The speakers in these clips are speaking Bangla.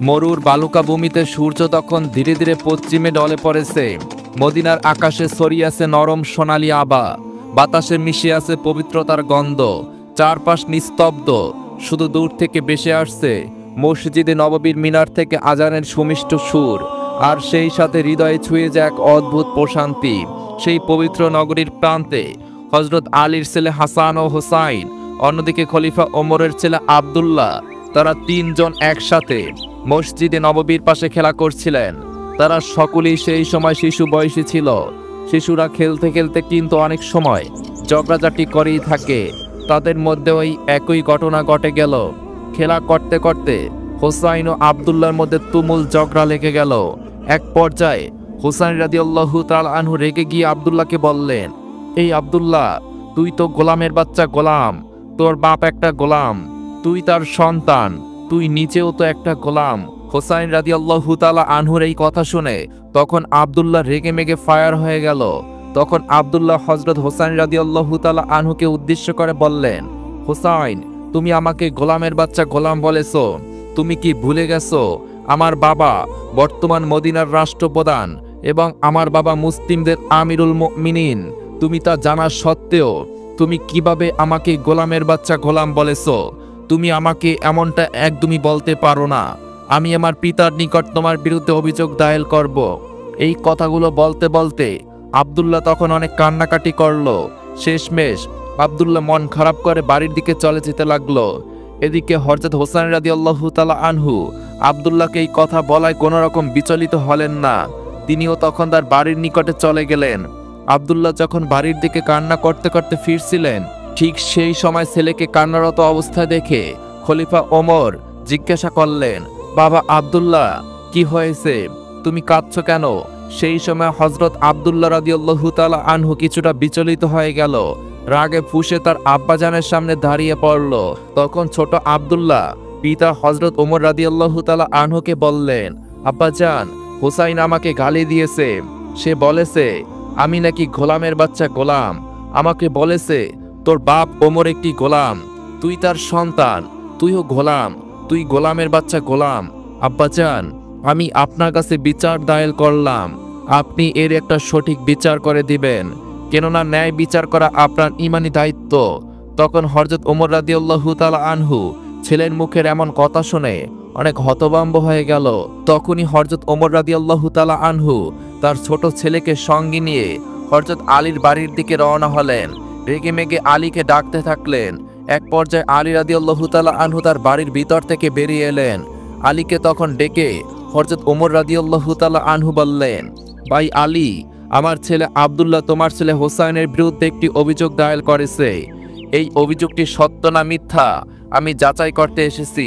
মরুর বালুকা ভূমিতে সূর্য তখন ধীরে ধীরে পশ্চিমে ঢলে পড়েছে। মদিনার আকাশে ছড়িয়ে আছে নরম সোনালী আভা, বাতাসে মিশে আছে পবিত্রতার গন্ধ। চারপাশ নিস্তব্ধ, শুধু দূর থেকে ভেসে আসছে মসজিদে নববীর মিনার থেকে আজানের সুমিষ্ট সুর। আর সেই সাথে হৃদয়ে ছুঁয়ে যায় এক অদ্ভুত প্রশান্তি। সেই পবিত্র নগরীর প্রান্তে হযরত আলীর ছেলে হাসান ও হোসাইন, অন্যদিকে খলিফা ওমরের ছেলে আব্দুল্লাহ, তারা তিনজন একসাথে মসজিদে নববীর পাশে খেলা করছিলেন। তারা সকলেই সেই সময় শিশু বয়সী ছিল। শিশুরা খেলতে খেলতে কিন্তু অনেক সময় ঝগড়াঝাটি করেই থাকে। তাদের মধ্যে ওই একই ঘটনা ঘটে গেল। খেলা করতে করতে হোসাইন ও আব্দুল্লাহর মধ্যে তুমুল ঝগড়া লেগে গেল। এক পর্যায়ে হোসাইন রাদিয়াল্লাহু তাআলা আনহু রেগে গিয়ে আব্দুল্লাহকে বললেন, এই আব্দুল্লাহ, তুই তো গোলামের বাচ্চা গোলাম, তোর বাপ একটা গোলাম, তুই তার সন্তান, তুই নিজেও তো একটা গোলাম। হোসাইন রাদিয়াল্লাহু তাআলা আনহুর এই কথা শুনে তখন আব্দুল্লাহ রেগে মেগে ফায়ার হয়ে গেল। তখন আব্দুল্লাহ হযরত হোসাইন রাদিয়াল্লাহু তাআলা আনহুকে উদ্দেশ্য করে বললেন, হোসাইন, তুমি আমাকে গোলামের বাচ্চা গোলাম বলেছো। তুমি কি ভুলে গেছো আমার বাবা বর্তমান মদিনার রাষ্ট্রপ্রধান এবং আমার বাবা মুসলিমদের আমিরুল মুমিনিন? তুমি তা জানা সত্ত্বেও তুমি কিভাবে আমাকে গোলামের বাচ্চা গোলাম বলেছো? তুমি আমাকে এমনটা একদমই বলতে পারো না। আমি আমার পিতার নিকট তোমার বিরুদ্ধে অভিযোগ দায়ের করব। এই কথাগুলো বলতে বলতে আব্দুল্লাহ তখন অনেক কান্নাকাটি করলো। শেষমেশ আব্দুল্লাহ মন খারাপ করে বাড়ির দিকে চলে যেতে লাগলো। এদিকে হযরত হোসাইন রাদিয়াল্লাহু তাআলা আনহু আব্দুল্লাহকে এই কথা বলায় কোনো রকম বিচলিত হলেন না। তিনিও তখন তার বাড়ির নিকটে চলে গেলেন। আব্দুল্লাহ যখন বাড়ির দিকে কান্না করতে করতে ফিরছিলেন, ঠিক সেই সময় ছেলেকে কান্নারত অবস্থায় দেখে খলিফা ওমর জিজ্ঞাসা করলেন, বাবা আব্দুল্লাহ, কি হয়েছে? তুমি কাঁদছো কেন? সেই সময় হযরত আব্দুল্লাহ রাদিয়াল্লাহু তাআলা আনহু কিছুটা বিচলিত হয়ে গেল। রাগে ফুঁসে তার আব্বাজানের সামনে দাঁড়িয়ে পড়ল। তখন ছোট আব্দুল্লাহ পিতা হযরত ওমর রাদিয়াল্লাহু তাআলা আনহুকে বললেন, আব্বাজান, হোসাইন আমাকে গালি দিয়েছে। সে বলেছে আমি নাকি গোলামের বাচ্চা গোলাম। আমাকে বলেছে তোর বাপ ওমর একটি গোলাম, তুই তার সন্তান, তুইও গোলাম, তুই গোলামের বাচ্চা গোলাম। আব্বাজান, আমি আপনার কাছে বিচার দায়ের করলাম, আপনি এর একটা সঠিক বিচার করে দিবেন, কেননা ন্যায় বিচার করা আপনার ঈমানি দায়িত্ব। তখন হযরত ওমর রাদিয়াল্লাহু তাআলা আনহু ছেলের মুখের এমন কথা শুনে অনেক হতভম্ব হয়ে গেল। তখনই হযরত ওমর রাদিয়াল্লাহু তাআলা আনহু তার ছোট ছেলেকে সঙ্গে নিয়ে হযরত আলীর বাড়ির দিকে রওনা হলেন। রেগে মেগে আলীকে ডাকতে থাকলেন। এক পর্যায়ে আলী রাদিয়াল্লাহু তাআলা আনহু তার বাড়ির ভিতর থেকে বেরিয়ে এলেন। আলীকে তখন ডেকে হযরত ওমর রাদিয়াল্লাহু তাআলা আনহু বললেন, ভাই আলী, আমার ছেলে আব্দুল্লাহ তোমার ছেলে হোসাইনের বিরুদ্ধে একটি অভিযোগ দায়ের করেছে। এই অভিযোগটি সত্য না মিথ্যা আমি যাচাই করতে এসেছি।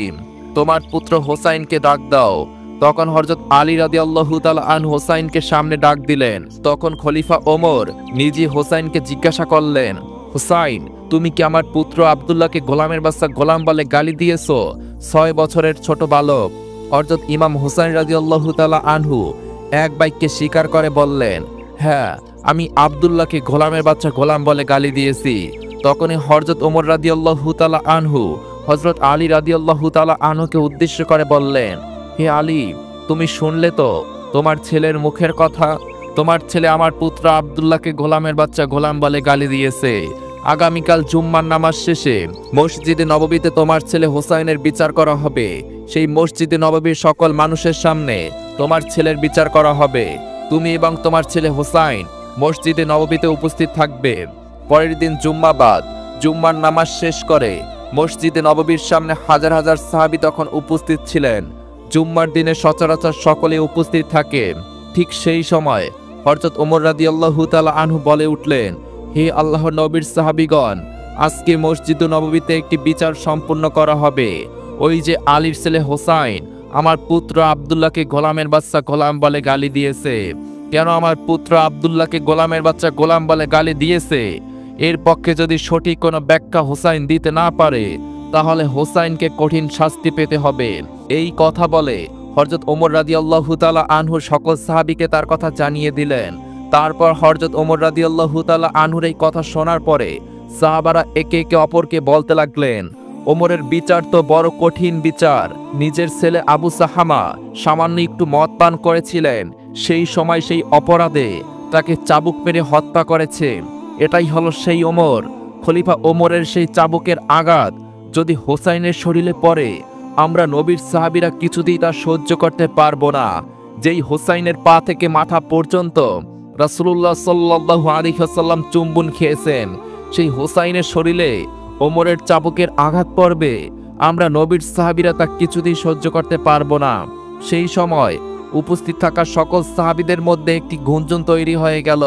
তোমার পুত্র হোসাইনকে ডাক দাও। তখন হযরত আলী রাদিয়াল্লাহু তাআলা আনহু হোসাইনকে সামনে ডাক দিলেন। তখন খলিফা ওমর নিজে হোসাইনকে জিজ্ঞাসা করলেন, হোসাইন, তুমি কি আমার পুত্র আব্দুল্লাহকে গোলামের বাচ্চা গোলাম বলে গালি দিয়েছো? 6 বছরের ছোট বালক। হযরত ইমাম হোসাইন রাদিয়াল্লাহু তাআলা আনহু এক বাক্যে স্বীকার করে বললেন, হ্যাঁ, আমি আব্দুল্লাহকে গোলামের বাচ্চা গোলাম বলে গালি দিয়েছি। তখনই হযরত ওমর রাদিয়াল্লাহু তাআলা আনহু হযরত আলী রাদিয়াল্লাহু তাআলা আনহুকে উদ্দেশ্য করে বললেন, হে আলী, তুমি শুনলে তো তোমার ছেলের মুখের কথা? তোমার ছেলে আমার পুত্র আব্দুল্লাহকে গোলামের বাচ্চা গোলাম বলে গালি দিয়েছে। আগামীকাল জুম্মার নামাজ শেষে মসজিদে নববীতে তোমার ছেলে হোসাইনের বিচার করা হবে। সেই মসজিদে নববীর সকল মানুষের সামনে তোমার ছেলের বিচার করা হবে। তুমি এবং তোমার ছেলে হোসাইন মসজিদে নববীতে উপস্থিত থাকবে। পরের দিন জুম্মাবাদ জুম্মার নামাজ শেষ করে মসজিদে নববীর সামনে হাজার হাজার সাহাবী তখন উপস্থিত ছিলেন। জুম্মার দিনে সচরাচর সকলে উপস্থিত থাকে। ঠিক সেই সময় হযরত ওমর রাদিয়াল্লাহু তাআলা আনহু বলে উঠলেন, হে আল্লাহর নবীর সাহাবীগণ, আজকে মসজিদ নববীতে একটি বিচার সম্পন্ন করা হবে। ওই যে আলীর ছেলে হোসাইন আমার পুত্র আব্দুল্লাহকে গোলামের বাচ্চা গোলাম বলে গালি দিয়েছে। কেন আমার পুত্র আব্দুল্লাহকে গোলামের বাচ্চা গোলাম বলে গালি দিয়েছে, এর পক্ষে যদি সঠিক কোনো ব্যাখ্যা হোসাইন দিতে না পারে, তাহলে হোসাইনকে কঠিন শাস্তি পেতে হবে। এই কথা বলে হযরত ওমর রাদিয়াল্লাহু তাআলা আনহু সকল সাহাবীকে তার কথা জানিয়ে দিলেন। তারপর হযরত ওমর রাদিয়াল্লাহু তাআলা আনহুর এই কথা শোনার পরে সাহাবারা একে একে অপরকে বলতে লাগলেন, ওমরের বিচার তো বড় কঠিন বিচার। নিজের ছেলে আবু সাহামা সামান্য একটু মদ পান করেছিলেন, সেই সময় সেই অপরাধে তাকে চাবুক মেরে হত্যা করেছে। এটাই হলো সেই ওমর। খলিফা ওমরের সেই চাবুকের আঘাত যদি হোসাইনের শরীরে পড়ে, আমরা নবীর সাহাবীরা কিছুতেই তা সহ্য করতে পারবো না। যেই হোসাইনের পা থেকে মাথা পর্যন্ত রাসূলুল্লাহ সাল্লাল্লাহু আলাইহি ওয়াসাল্লাম চুম্বন খেয়েছেন, সেই হোসাইনের শরীরে ওমরের চাবুকের আঘাত পড়বে, আমরা নবীর সাহাবীরা তা কিছুতেই সহ্য করতে পারবো না। সেই সময় উপস্থিত থাকা সকল সাহাবীদের মধ্যে একটি গুঞ্জন তৈরি হয়ে গেল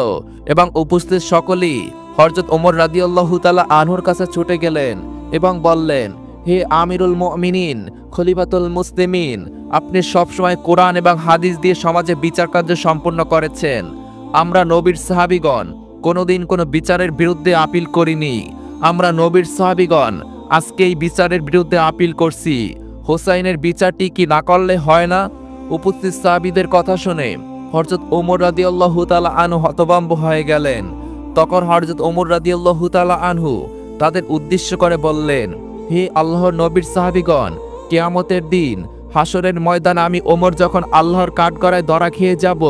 এবং উপস্থিত সকলেই হযরত ওমর রাদিয়াল্লাহু তাআলা আনহুর কাছে ছুটে গেলেন এবং বললেন, হে আমিরুল মুমিনিন, খলিফাতুল মুসলিমিন, আপনি সবসময় কোরআন এবং হাদিস দিয়ে সমাজে বিচার কার্য সম্পন্ন করেছেন। আমরা নবীর সাহাবীগণ কোনোদিন কোনো বিচারের বিরুদ্ধে আপিল করিনি। আমরা নবীর সাহাবীগণ আজকে এই বিচারের বিরুদ্ধে আপিল করছি। হোসাইনের বিচারটি কি না করলে হয় না? উপস্থিত সাহাবীদের কথা শুনে হযরত ওমর রাদিয়াল্লাহু তাআলা আনহু হতভম্ব হয়ে গেলেন। তখন হযরত ওমর রাদিয়াল্লাহু তাআলা আনহু তাদের উদ্দেশ্য করে বললেন, হে আল্লাহর নবীর সাহাবীগণ, কিয়ামতের দিন হাসরের ময়দানে আমি ওমর যখন আল্লাহর কাঠগড়ায় ধরা খেয়ে যাব,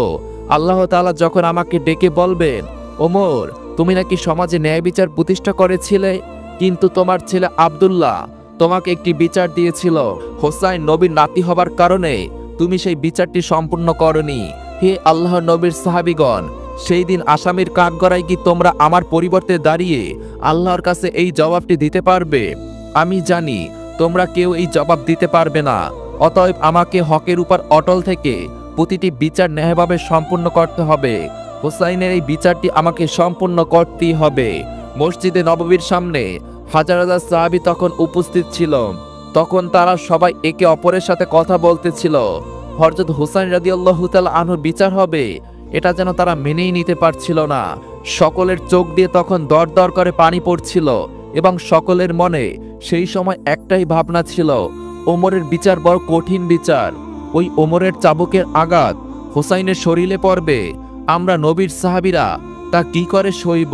আল্লাহ তাআলা যখন আমাকে ডেকে বলবেন, ওমর, তুমি নাকি সমাজে ন্যায় বিচার প্রতিষ্ঠা করেছিলে, কিন্তু তোমার ছেলে আব্দুল্লাহ তোমাকে একটি বিচার দিয়েছিল। হোসাইন নবীর নাতি হবার কারণে তুমি সেই বিচারটি সম্পূর্ণ করনি। হে আল্লাহর নবীর সাহাবীগণ, সেই দিন আসামির কাঠগড়ায় কি তোমরা আমার পরিবর্তে দাঁড়িয়ে আল্লাহর কাছে এই জবাবটি দিতে পারবে? আমি জানি তোমরা কেউ এই জবাব দিতে পারবে না। অতএব আমাকে হকের উপর অটল থেকে প্রতিটি বিচার ন্যায়ভাবে সম্পূর্ণ করতে হবে। হোসাইনের এই বিচারটি আমাকে সম্পূর্ণ করতেই হবে। মসজিদে নববীর সামনে হাজার হাজার সাহাবী তখন উপস্থিত ছিল। তখন তারা সবাই একে অপরের সাথে কথা বলতেছিল। হযরত হোসাইন রাদিয়াল্লাহু তাআলা আনহুর বিচার হবে, এটা যেন তারা মেনেই নিতে পারছিল না। সকলের চোখ দিয়ে তখন দর দর করে পানি পড়ছিল এবং সকলের মনে সেই সময় একটাই ভাবনা ছিল, ওমরের বিচার বড় কঠিন বিচার। ওই ওমরের চাবুকের আঘাত হোসাইনের শরীরে পড়বে, আমরা নবীর সাহাবীরা তা কি করে সইব?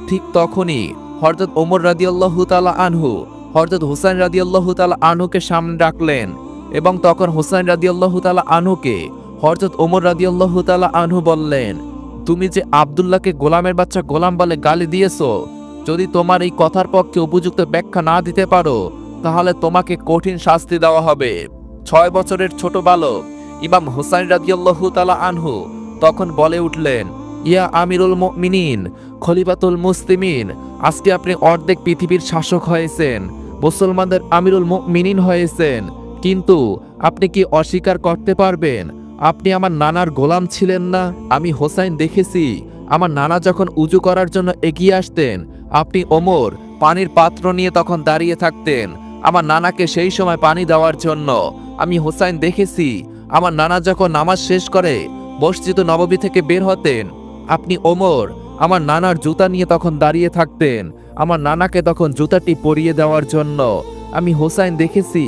ঠিক তখনই হযরত ওমর রাদিয়াল্লাহু তাআলা আনহু হযরত হোসাইন রাদিয়াল্লাহু তাআলা আনহুকে সামনে ডাকলেন এবং তখন হোসাইন রাদিয়াল্লাহু তাআলা আনহুকে হযরত ওমর রাদিয়াল্লাহু তাআলা আনহু বললেন, তুমি যে আব্দুল্লাহকে গোলামের বাচ্চা গোলাম বলে গালি দিয়েছো, যদি তোমার এই কথার পক্ষে উপযুক্ত ব্যাখ্যা না দিতে পারো, তাহলে তোমাকে কঠিন শাস্তি দেওয়া হবে। 6 বছরের ছোট বালক ইমাম হোসাইন রাদিয়াল্লাহু তাআলা আনহু তখন বলে উঠলেন, ইয়া আমিরুল মুমিনিন, খলিফাতুল মুসলিমিন, আজকে আপনি অর্ধেক পৃথিবীর শাসক হয়েছেন, মুসলমানদের আমিরুল মুমিনিন হয়েছেন, কিন্তু আপনি কি অস্বীকার করতে পারবেন আপনি আমার নানার গোলাম ছিলেন না? আমি হোসাইন দেখেছি, আমার নানা যখন উজু করার জন্য এগিয়ে আসতেন, আপনি ওমর পানির পাত্র নিয়ে তখন দাঁড়িয়ে থাকতেন আমার নানাকে সেই সময় পানি দেওয়ার জন্য। আমি হোসাইন দেখেছি, আমার নানা যখন নামাজ শেষ করে মসজিদ নববী থেকে বের হতেন, আপনি ওমর আমার নানার জুতা নিয়ে তখন দাঁড়িয়ে থাকতেন আমার নানাকে তখন জুতাটি পরিয়ে দেওয়ার জন্য। আমি হোসাইন দেখেছি,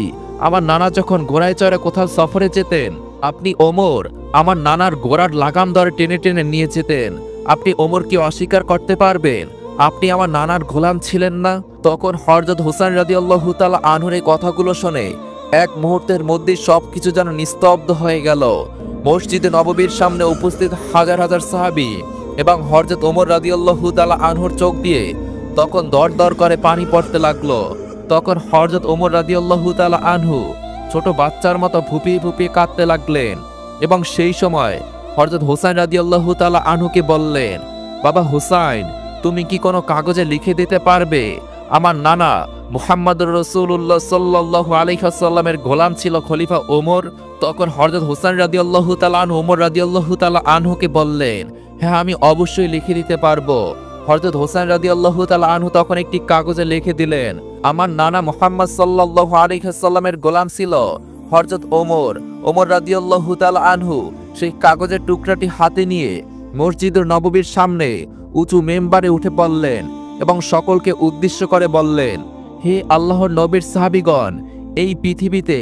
আমার নানা যখন ঘোড়ায় চড়ে কোথাও সফরে যেতেন, আপনি ওমর আমার নানার ঘোড়ার লাগাম ধরে টেনে টেনে নিয়ে যেতেন। আপনি ওমর কি অস্বীকার করতে পারবেন আপনি আমার নানার গোলাম ছিলেন না? তখন হযরত হোসাইন রাদিয়াল্লাহু তাআলা আনহুর এই কথাগুলো শুনে এক মুহূর্তের মধ্যে সবকিছু যেন নিস্তব্ধ হয়ে গেল। মসজিদে নববীর সামনে উপস্থিত হাজার হাজার সাহাবী এবং হযরত ওমর রাদিয়াল্লাহু তাআলা আনহুর চোখ দিয়ে তখন দর দর করে পানি পড়তে লাগলো। তখন হযরত ওমর রাদিয়াল্লাহু তাআলা আনহু ছোট বাচ্চার মতো ফুপিয়ে ফুপিয়ে কাঁদতে লাগলেন এবং সেই সময় হযরত হোসাইন রাদিয়াল্লাহু তাআলা আনহুকে বললেন, বাবা হোসাইন, তুমি কি কোনো কাগজে লিখে দিতে পারবে আমার নানা মুহাম্মদুর রাসূলুল্লাহ সাল্লাল্লাহু আলাইহি ওয়াসাল্লামের গোলাম ছিল খলিফা ওমর? তখন হযরত হোসাইন রাদিয়াল্লাহু তাআলা আনহু ওমর রাদিয়াল্লাহু তাআলা আনহুকে বললেন, হ্যাঁ, আমি অবশ্যই লিখে দিতে পারবো। হযরত হোসাইন রাদিয়াল্লাহু তাআলা আনহু তখন একটি কাগজে লিখে দিলেন, আমার নানা মুহাম্মদ সাল্লাল্লাহু আলাইহি ওয়াসাল্লামের গোলাম ছিল হযরত ওমর। ওমর রাদিয়াল্লাহু তাআলা আনহু সেই কাগজের টুকরাটি হাতে নিয়ে মসজিদের নববীর সামনে উঁচু মেম্বারে উঠে পড়লেন এবং সকলকে উদ্দেশ্য করে বললেন, হে আল্লাহর নবীর সাহাবীগণ, এই পৃথিবীতে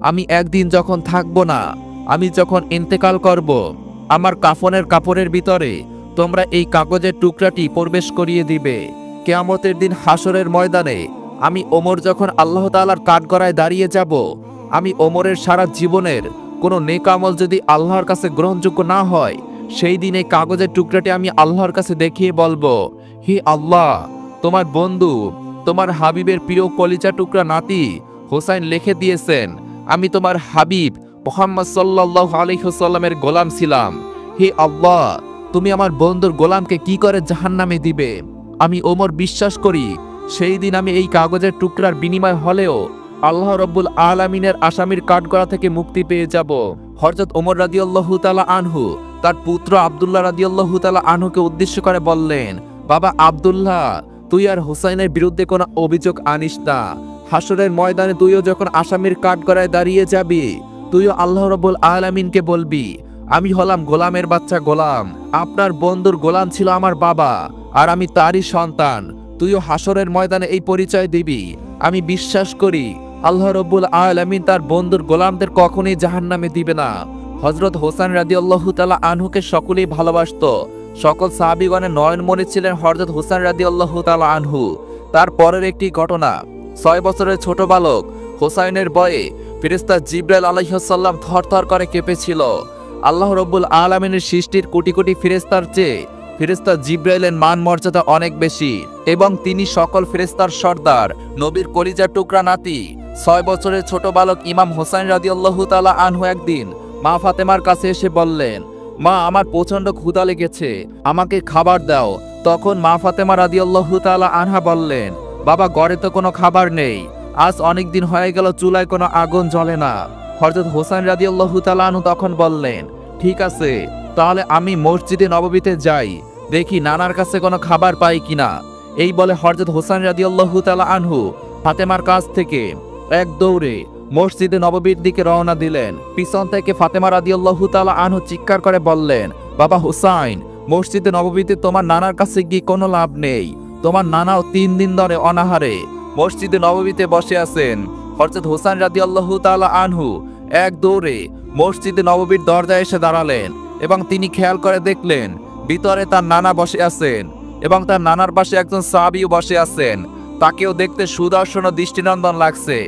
আমি একদিন যখন থাকবো না, আমি যখন ইন্তেকাল করব, আমার কাফনের কাপড়ের ভিতরে তোমরা এই কাগজের টুকরাটি প্রবেশ করিয়ে দিবে। কিয়ামতের দিন হাসরের ময়দানে আমি ওমর যখন আল্লাহ তাআলার কাঠগড়ায় দাঁড়িয়ে যাব, আমি ওমরের সারা জীবনের কোনো নেক আমল যদি আল্লাহর কাছে গ্রহণযোগ্য না হয়, সেই দিন এই কাগজের টুকরাটি আমি আল্লাহর কাছে দেখিয়ে বলবো, হে আল্লাহ, তোমার বন্ধু, তোমার হাবিবের প্রিয় কলিজা টুকরা নাতি হোসাইন লিখে দিয়েছেন, আমি তোমার হাবিব মুহাম্মদ সাল্লাল্লাহু আলাইহি ওয়াসাল্লামের গোলাম ছিলাম। হে আল্লাহ, তুমি আমার বন্ধুর গোলামকে কি করে জাহান্নামে দিবে? আমি ওমর বিশ্বাস করি সেই দিন আমি এই কাগজের টুকরার বিনিময় হলেও আল্লাহ রব্বুল আলামিনের আসামির কাঠগড়া থেকে মুক্তি পেয়ে যাব। হযরত ওমর রাদিয়াল্লাহু তাআলা আনহু তার পুত্র আব্দুল্লাহ রাদিয়াল্লাহু তাআলা আনহুকে উদ্দেশ্য করে বললেন, বাবা আব্দুল্লাহ, তুই আর হোসাইনের বিরুদ্ধে কোনো অভিযোগ আনিস না। হাসরের ময়দানে তুইও যখন আসামির কাঠগড়ায় দাঁড়িয়ে যাবি, তুইও আল্লাহ রব্বুল আলামিনকে বলবি, আমি হলাম গোলামের বাচ্চা গোলাম, আপনার বন্ধুর গোলাম ছিল আমার বাবা আর আমি তারই সন্তান। তুইও হাসরের ময়দানে এই পরিচয় দিবি। আমি বিশ্বাস করি আল্লাহ রব্বুল আলামিন তার বন্ধুর গোলামদের কখনোই জাহান্নামে দিবে না। হযরত হোসেন রাদিয়াল্লাহু তাআলা আনহুকে সকলেই ভালোবাসতো। সকল সাহাবীগণের নয়নমণি ছিলেন হযরত হোসেন রাদিয়াল্লাহু তাআলা আনহু। তার পরের একটি ঘটনা, 6 বছরের ছোট বালক হোসাইনের ভয়ে ফেরেশতা জিবরাইল আলাইহিস সালাম থরথর করে কেঁপেছিল। আল্লাহ রব্বুল আলামিনের সৃষ্টির কোটি কোটি ফেরেশতার চেয়ে ফেরেশতা জিবরাইলের মান মর্যাদা অনেক বেশি এবং তিনি সকল ফেরেশতার সর্দার, নবীর কলিজার টুকরা নাতি 6 বছরের ছোট বালক ইমাম হোসাইন রাদিয়াল্লাহু তাআলা আনহু একদিন মা ফাতেমার কাছে এসে বললেন, মা, আমার প্রচন্ড ক্ষুধা লেগেছে, আমাকে খাবার দাও। তখন মা ফাতেমা রাদিয়াল্লাহু তাআলা আনহা বললেন, বাবা, ঘরে তো কোনো খাবার নেই, আজ অনেক দিন হয়ে গেল চুলায় কোনো আগুন জ্বলে না। হযরত হোসেন রাদিয়াল্লাহু তাআলা আনহু তখন বললেন, ঠিক আছে, তাহলে আমি মসজিদে নববীতে যাই, দেখি নানার কাছে কোনো খাবার পাই কিনা। এই বলে হযরত হোসেন রাদিয়াল্লাহু তাআলা আনহু ফাতেমার কাছ থেকে এক দৌড়ে মসজিদে নববীর দিকে রওনা দিলেন। পিছন থেকে ফাতেমা রাদিয়াল্লাহু তাআলা আনহু চিৎকার করে বললেন, বাবা হোসাইন, মসজিদে নববীতে তোমার নানার কাছে গিয়ে কোনো লাভ নেই। তোমার নানাও 3 দিন ধরে অনাহারে মসজিদে নববীতে বসে আছেন। হযরত হোসেন রাদিয়াল্লাহু তাআলা আনহু এক দৌড়ে মসজিদে নববীর দরজায় এসে দাঁড়ালেন এবং তিনি খেয়াল করে দেখলেন ভিতরে তার নানা বসে আছেন এবং তার নানার পাশে একজন সাহাবীও বসে আছেন। তাকেও দেখতে সুদর্শন ও দৃষ্টিনন্দন লাগছে।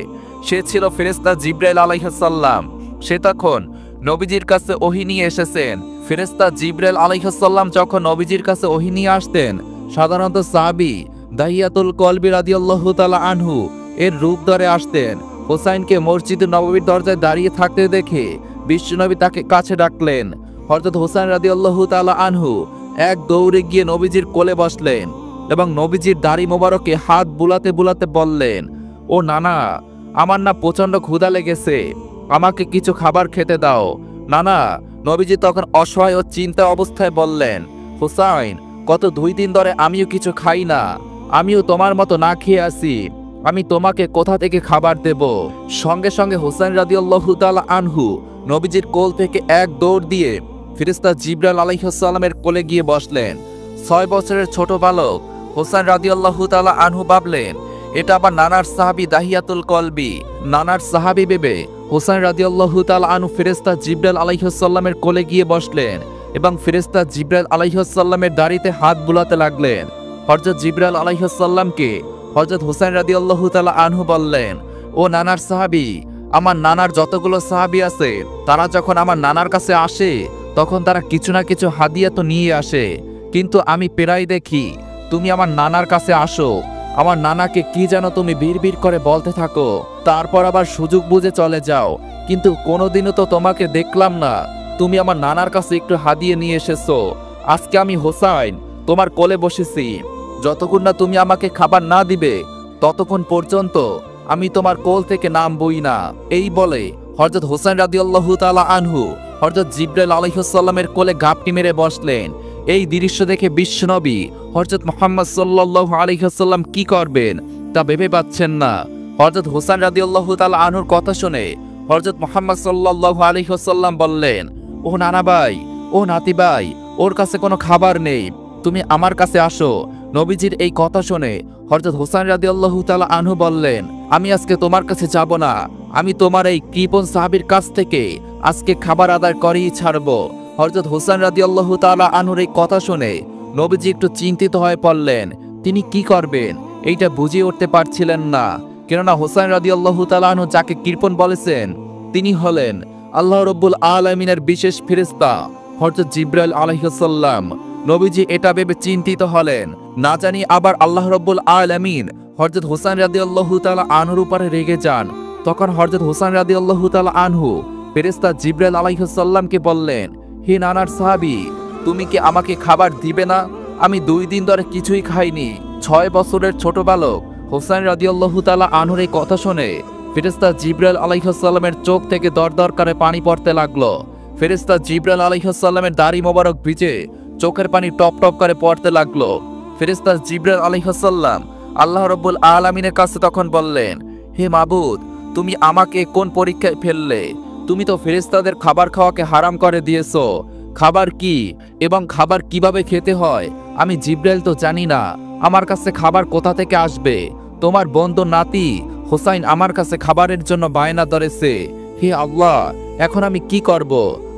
সে ছিল ফেরেশতা জিবরাইল আলাইহিস সালাম। সে তখন নবীজির কাছে ওহী নিয়ে এসেছেন। ফেরেশতা জিবরাইল আলাইহিস সালাম যখন নবীজির কাছে ওহী নিয়ে আসতেন, সাধারণত সাহাবী দাহিয়াতুল কলবি রাদিয়াল্লাহু তাআলা আনহু এর রূপ ধরে আসতেন। হোসাইনকে মসজিদে নববীর দরজায় দাঁড়িয়ে থাকতে দেখে বিশ্বনবী তাকে কাছে ডাকলেন। হযরত হোসেন রাদিয়াল্লাহু তাআলা আনহু এক দৌড়ে গিয়ে নবীজির কোলে বসলেন এবং নবীজির দাড়ি মোবারকে হাত বুলাতে বুলাতে বললেন, ও নানা, আমার না প্রচন্ড ক্ষুধা লেগেছে, আমাকে কিছু খাবার খেতে দাও। নানা। নবীজি তখন অসহায় ও চিন্তা অবস্থায় বললেন, হোসাইন, গত 2 দিন ধরে আমিও কিছু খাই না, আমিও তোমার মতো না খেয়ে আছি, আমি তোমাকে কোথা থেকে খাবার দেব? সঙ্গে সঙ্গে হোসেন রাদিয়াল্লাহু তাআলা আনহু নবীজির কোল থেকে এক দৌড় দিয়ে ফেরেশতা জিবরাইল আলাইহিস সালামের কোলে গিয়ে বসলেন। 6 বছরের ছোট বালক হোসেন রাদিয়াল্লাহু তাআলা আনহু ভাবলেন, এটা আবার নানার সাহাবী দাহিয়াতুল কলবি। নানার সাহাবী ভেবে হোসেন রাদিয়াল্লাহু তাআলা আনহু ফেরেশতা জিবরাইল আলাইহিস সালামের কোলে গিয়ে বসলেন এবং ফেরেশতা জিবরাইল আলাইহিস সালামের দাড়িতে হাত বুলাতে লাগলেন। হযরত জিবরাইল আলাইহিস সালামকে হযরত হোসেন রাদিয়াল্লাহু তাআলা আনহু বললেন, ও নানার সাহাবী, আমার নানার যতগুলো সাহাবী আছে তারা যখন আমার নানার কাছে আসে তখন তারা কিছু না কিছু হাদিয়া তো নিয়ে আসে, কিন্তু আমি প্রায় দেখি তুমি আমার নানার কাছে আসো, আমার নানাকে কি যেন তুমি বিড়বিড় করে বলতে থাকো, তারপর আবার সুযোগ বুঝে চলে যাও, কিন্তু কোনোদিনও তো তোমাকে দেখলাম না তুমি আমার নানার কাছে একটু হাদিয়া নিয়ে এসেছো। আজকে আমি হোসাইন তোমার কোলে বসেছি, যতক্ষণ না তুমি আমাকে খাবার না দিবে ততক্ষণ পর্যন্ত আমি তোমার কোল থেকে নামবই না। এই বলে হযরত হোসেন রাদিয়াল্লাহু তাআলা আনহু হযরত জিবরাইল আলাইহিস সালামের কোলে ঘাপটি মেরে বসলেন। এই দৃশ্য দেখে বিশ্বনবী হযরত মুহাম্মদ সাল্লাল্লাহু আলাইহি ওয়াসাল্লাম কি করবেন তা ভেবে পাচ্ছেন না। হযরত হোসেন রাদিয়াল্লাহু তাআলা আনহুর কথা শুনে হযরত মুহাম্মদ সাল্লাল্লাহু আলাইহি ওয়াসাল্লাম বললেন, ও নানা ভাই, ও নাতি ভাই, ওর কাছে কোনো খাবার নেই, তুমি আমার কাছে আসো। নবীজির এই কথা শুনে হযরত হোসেন রাদিয়াল্লাহু তাআলা আনহু বললেন, আমি আজকে তোমার কাছে যাব না, আমি তোমার এই কৃপণ সাহাবীর কাছ থেকে আজকে খাবার আদায় করেই ছাড়ব। হযরত হোসেন রাদিয়াল্লাহু তাআলা আনহুর এই কথা শুনে নবীজি একটু চিন্তিত হয়ে পড়লেন। তিনি কি করবেন এইটা বুঝিয়ে উঠতে পারছিলেন না, কেননা হোসাইন রাদিয়াল্লাহু তাআলা আনহু যাকে কৃপণ বলেছেন তিনি হলেন আল্লাহ রাব্বুল আলামিনের বিশেষ ফেরেশতা হযরত জিবরাইল আলাইহিস সালাম। নবীজি এটা ভেবে চিন্তিত হলেন, না জানি আবার আল্লাহ রাব্বুল আলামিন হযরত হোসাইন রাদিয়াল্লাহু তাআলা আনহুর উপরে রেগে যান। তখন হযরত হোসাইন রাদিয়াল্লাহু তাআলা আনহু ফেরেশতা জিবরাইল আলাইহিস সালামকে বললেন, হে নানার সাহাবী, তুমি কি আমাকে খাবার দিবে না? আমি 2 দিন ধরে কিছুই খাইনি। 6 বছরের ছোট বালক হোসাইন রাদিয়াল্লাহু তাআলা আনহুর এই কথা শুনে ফেরেশতা জিবরাইল আলাইহিস সালামের চোখ থেকে দরদর করে পানি পড়তে লাগলো। ফেরেশতা জিবরাইল আলাইহিস সালামের দাড়ি মোবারক ভিজে চোখের পানি টপ টপ করে পড়তে লাগলো। ফেরেশতা জিবরাইল আলাইহিস সালাম আল্লাহ রাব্বুল আলামিনের কাছে তখন বললেন, হে মাবুদ, তুমি আমাকে কোন পরীক্ষায় ফেললে? তুমি তো ফেরেশতাদের খাবার খাওয়াকে হারাম করে দিয়েছো। খাবার কি এবং খাবার কিভাবে খেতে হয় আমি জিবরাইল তো জানি না। আমার কাছে খাবার কোথা থেকে আসবে? তোমার বন্ধু নাতি হোসাইন আমার কাছে খাবারের জন্য বায়না ধরেছে। হে আল্লাহ, এখন আমি কি করব?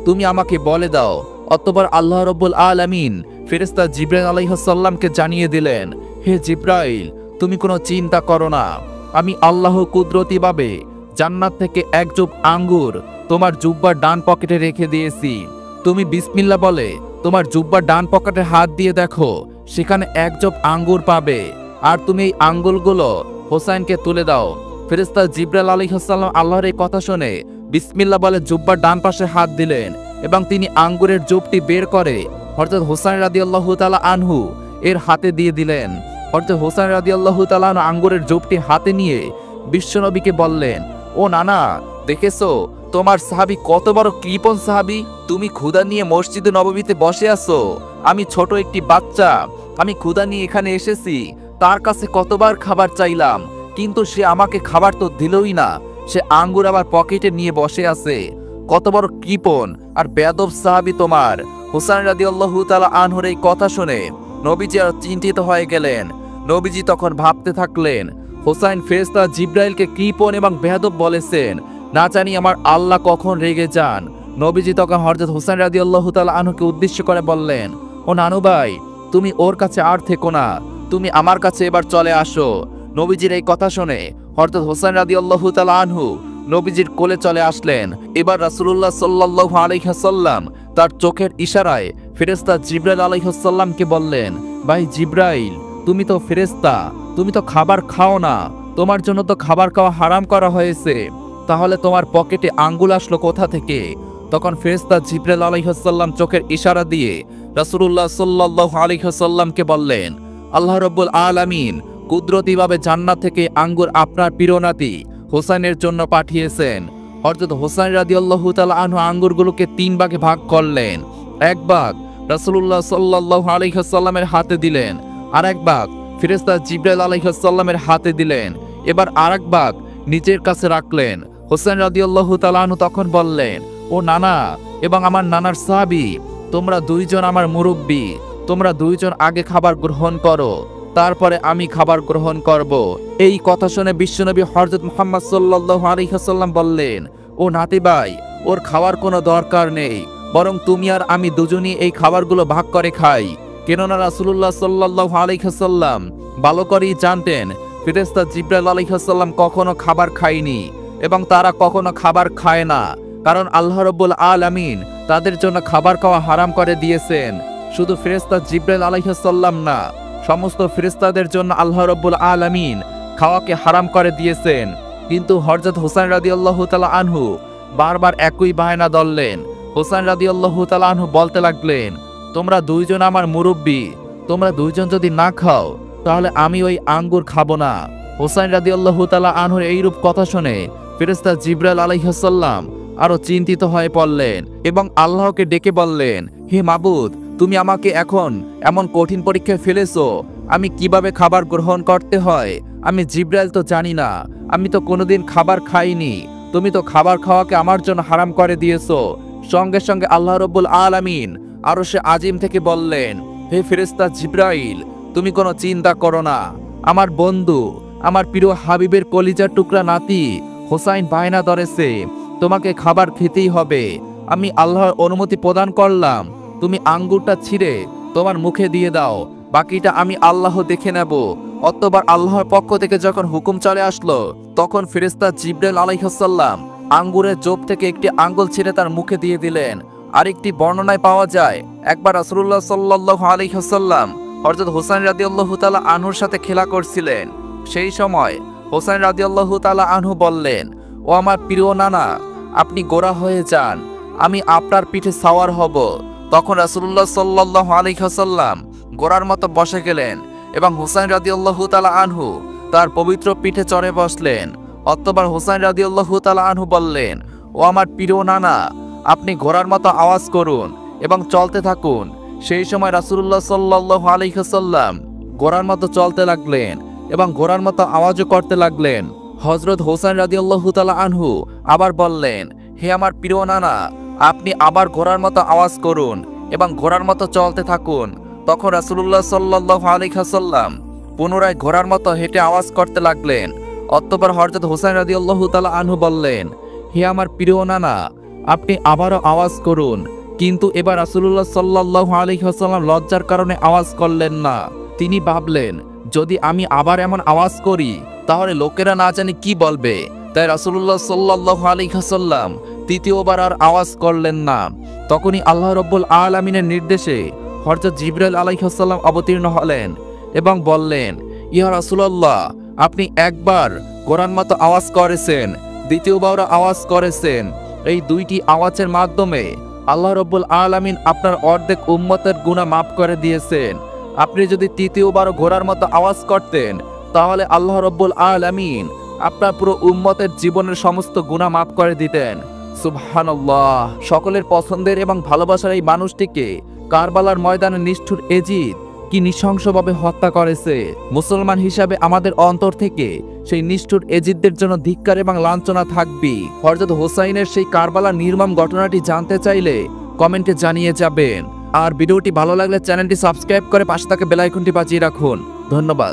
তুমি আমাকে বলে দাও। অতঃপর আল্লাহ রাব্বুল আলামিন ফেরেশতা জিবরাইল আলাইহিস সালামকে জানিয়ে দিলেন, হে জিবরাইল, তুমি কোনো চিন্তা করো না। আমি আল্লাহ কুদরতিভাবে জান্নাত থেকে এক জুব আঙ্গুর তোমার জুব্বার ডান পকেটে রেখে দিয়েছি। তুমি বিসমিল্লাহ বলে তোমার জুব্বার ডান পকেটে হাত দিয়ে দেখো, সেখানে এক জব আঙ্গুর পাবে। আর তুমি এই আঙ্গুরগুলো হোসাইনকে তুলে দাও। ফেরেশতা জিবরাইল আলাইহিস সালাম আল্লাহর এই কথা শুনে বিসমিল্লাহ বলে জুব্বার ডান পাশে হাত দিলেন এবং তিনি আঙ্গুরের জুবটি বের করে হযরত হোসাইন রাদিয়াল্লাহু তাআলা আনহু এর হাতে দিয়ে দিলেন। হযরত হোসাইন রাদিয়াল্লাহু তাআলা আনহু আঙ্গুরের জুবটি হাতে নিয়ে বিশ্বনবীকে বললেন, ও নানা, দেখেছো তোমার সাহাবী কত বড় কৃপণ সাহাবী? তুমি ক্ষুধা নিয়ে মসজিদে নববীতে বসে আছো, আমি ছোট একটি বাচ্চা, আমি ক্ষুধা নিয়ে এখানে এসেছি, তার কাছে কতবার খাবার চাইলাম, কিন্তু সে আমাকে খাবার তো দিলই না। সে আঙ্গুর আবার পকেটে নিয়ে বসে আছে। কত বড় কৃপণ আর বেয়াদব সাহাবী তোমার। হোসাইন রাদিয়াল্লাহু তাআলা আনহুর এই কথা শুনে নবীজি আর চিন্তিত হয়ে গেলেন। নবীজি তখন ভাবতে থাকলেন, হোসাইন ফেরেশতা জিবরাইলকে কৃপণ এবং বেয়াদব বলেছেন, না জানি আমার আল্লাহ কখন রেগে যান। নবীজি তখন হযরত হোসাইন রাদিয়াল্লাহু তাআলা আনহুকে উদ্দেশ্য করে বললেন, ও নানু ভাই, তুমি ওর কাছে আর থেকো না, তুমি আমার কাছে এবার চলে আসো। নবীজির এই কথা শুনে হযরত হোসাইন রাদিয়াল্লাহু তাআলা আনহু নবীজির কোলে চলে আসলেন। এবার রাসূলুল্লাহ সাল্লাল্লাহু আলাইহি ওয়াসাল্লাম তার চোখের ইশারায় ফেরেশতা জিবরাইল আলাইহিস সালামকে বললেন, ভাই জিবরাইল, তুমি তো ফেরেশতা, তুমি তো খাবার খাও না, তোমার জন্য তো খাবার খাওয়া হারাম করা হয়েছে, তাহলে তোমার পকেটে আঙ্গুল আসলো কোথা থেকে? তখন ফেরেশতা জিবরাইল আলাইহিস সালাম চোখের ইশারা দিয়ে রাসূলুল্লাহ সাল্লাল্লাহু আলাইহি ওয়াসাল্লামকে বললেন, আল্লাহ রাব্বুল আলামিন কুদরতিভাবে জান্নাত থেকে আঙ্গুর আপনার প্রিয় নাতি হোসাইনের জন্য পাঠিয়েছেন। হযরত হোসাইন রাদিয়াল্লাহু তাআলা আনহু আঙ্গুরগুলোকে 3 ভাগে ভাগ করলেন। এক ভাগ রাসূলুল্লাহ সাল্লাল্লাহু আলাইহি ওয়াসাল্লামের হাতে দিলেন, আর এক ভাগ ফেরেশতা জিবরাইল আলাইহিস সালামের হাতে দিলেন। এবার আরেক ভাগ নিজের কাছে রাখলেন। হোসেন রাদিয়াল্লাহু তাআলা আনহু তখন বললেন, ও নানা এবং আমার নানার সাহাবী, তোমরা দুইজন আমার মুরব্বী, তোমরা দুইজন আগে খাবার গ্রহণ করো, তারপরে আমি খাবার গ্রহণ করব। এই কথা শুনে বিশ্বনবী হযরত মুহাম্মদ সাল্লাল্লাহু আলাইহি ওয়াসাল্লাম বললেন, ও নাতি ভাই, ওর খাওয়ার কোনো দরকার নেই, বরং তুমি আর আমি দুজনই এই খাবারগুলো ভাগ করে খাই। কেননা রাসূলুল্লাহ সাল্লাল্লাহু আলাইহি ওয়াসাল্লাম ভালো করেই জানতেন ফেরেশতা জিবরাইল আলাইহিস সালাম কখনো খাবার খায়নি এবং তারা কখনো খাবার খায় না, কারণ আল্লাহ রাব্বুল আলামিন তাদের জন্য খাবার খাওয়া হারাম করে দিয়েছেন। শুধু ফেরেশতা জিবরাইল আলাইহিস সালাম না, সমস্ত ফেরেশতাদের জন্য আল্লাহ রাব্বুল আলামিন খাওয়াকে হারাম করে দিয়েছেন। কিন্তু হযরত হোসেন রাদিয়াল্লাহু তাআলা আনহু বারবার একই বায়না ধরলেন। হোসেন রাদিয়াল্লাহু তাআলা আনহু বলতে লাগলেন, তোমরা দুইজন আমার মুরব্বী, তোমরা দুইজন যদি না খাও তাহলে আমি ওই আঙ্গুর খাবো না। হোসেন রাদিয়াল্লাহু তাআলা আনহুর এইরূপ কথা শুনে ফেরেশতা জিবরাইল আলাইহিস সালাম আরো চিন্তিত হয়ে পড়লেন এবং আল্লাহকে ডেকে বললেন, হে মাবুদ, তুমি আমাকে এখন এমন কঠিন পরীক্ষায় ফেলেছো, আমি কিভাবে খাবার গ্রহণ করতে হয় আমি জিবরাইল তো জানি না, আমি তো কোনোদিন খাবার খাইনি, তুমি তো খাবার খাওয়াকে আমার জন্য হারাম করে দিয়েছো। সঙ্গে সঙ্গে আল্লাহ রাব্বুল আলামিন আরশে আজিম থেকে বললেন, হে ফেরেশতা জিবরাইল, তুমি কোনো চিন্তা করো না, আমার বন্ধু, আমার প্রিয় হাবিবের কলিজার টুকরা নাতি হোসাইন বায়না ধরেছে, তোমাকে খাবার খেতেই হবে। আমি আল্লাহর অনুমতি প্রদান করলাম, তুমি আঙ্গুরটা ছিঁড়ে তোমার মুখে দিয়ে দাও, বাকিটা আমি আল্লাহ দেখে নেব। অতবার আল্লাহর পক্ষ থেকে যখন হুকুম চলে আসলো, তখন ফেরেশতা জিবরাইল আলাইহিস সালাম আঙ্গুরের জোপ থেকে একটি আঙ্গুল ছিঁড়ে তার মুখে দিয়ে দিলেন। আরেকটি বর্ণনায় পাওয়া যায়, একবার রাসূলুল্লাহ সাল্লাল্লাহু আলাইহি ওয়াসাল্লাম হযরত হোসেন রাদিয়াল্লাহু তাআলা আনহুর সাথে খেলা করছিলেন। সেই সময় হোসেন রাদিয়াল্লাহু তাআলা আনহু বললেন, ও আমার প্রিয় নানা, আপনি গোরা হয়ে যান, আমি আপনার পিঠে সাওয়ার হব। তখন রাসূলুল্লাহ সাল্লাল্লাহু আলাইহি ওয়াসাল্লাম গোরার মতো বসে গেলেন এবং হোসেন রাদিয়াল্লাহু তাআলা আনহু তার পবিত্র পিঠে চড়ে বসলেন। অতঃপর হোসেন রাদিয়াল্লাহু তাআলা আনহু বললেন, ও আমার প্রিয় নানা, আপনি ঘোড়ার মতো আওয়াজ করুন এবং চলতে থাকুন। সেই সময় রাসূলুল্লাহ সাল্লাল্লাহু আলাইহি ওয়াসাল্লাম ঘোড়ার মতো চলতে লাগলেন এবং ঘোড়ার মতো আওয়াজও করতে লাগলেন। হযরত হোসেন রাদিয়াল্লাহু তাআলা আনহু আবার বললেন, হে আমার প্রিয় নানা, আপনি আবার ঘোড়ার মতো আওয়াজ করুন এবং ঘোড়ার মতো চলতে থাকুন। তখন রাসূলুল্লাহ সাল্লাল্লাহু আলাইহি ওয়াসাল্লাম পুনরায় ঘোড়ার মতো হেঁটে আওয়াজ করতে লাগলেন। অতঃপর হযরত হোসেন রাদিয়াল্লাহু তাআলা আনহু বললেন, হে আমার প্রিয় নানা, আপনি আবারও আওয়াজ করুন। কিন্তু এবার রাসূলুল্লাহ সাল্লাল্লাহু আলাইহি ওয়াসাল্লাম লজ্জার কারণে আওয়াজ করলেন না। তিনি ভাবলেন, যদি আমি আবার এমন আওয়াজ করি তাহলে লোকেরা না জানি কি বলবে। তাই রাসূলুল্লাহ সাল্লাল্লাহু আলাইহি ওয়াসাল্লাম তৃতীয়বার আর আওয়াজ করলেন না। তখনই আল্লাহ রাব্বুল আলামিনের নির্দেশে হযরত জিবরাইল আলাইহিস সালাম অবতীর্ণ হলেন এবং বললেন, ইয়া রাসূলুল্লাহ, আপনি একবার ঘোড়ার মতো আওয়াজ করেছেন, দ্বিতীয়বারও আওয়াজ করেছেন। এই দুইটি আওয়াজের মাধ্যমে আল্লাহ রাব্বুল আলামিন আপনার অর্ধেক উম্মতের গুনাহ মাফ করে দিয়েছেন। আপনি যদি তৃতীয়বারও ঘোড়ার মতো আওয়াজ করতেন তাহলে আল্লাহ রাব্বুল আলামিন আপনার পুরো উম্মতের জীবনের সমস্ত গুনাহ মাফ করে দিতেন। সুবহানাল্লাহ। সকলের পছন্দের এবং ভালোবাসার এই মানুষটিকে কারবালার ময়দানে নিষ্ঠুর এজিদ কি নৃশংসভাবে হত্যা করেছে। মুসলমান হিসাবে আমাদের অন্তর থেকে সেই নিষ্ঠুর এজিদদের জন্য ধিক্কার এবং লাঞ্ছনা থাকবে। হযরত হোসাইনের সেই কারবালার নির্মম ঘটনাটি জানতে চাইলে কমেন্টে জানিয়ে যাবেন। আর ভিডিওটি ভালো লাগলে চ্যানেলটি সাবস্ক্রাইব করে পাশে থাকা বেল আইকনটি বাজিয়ে রাখুন। ধন্যবাদ।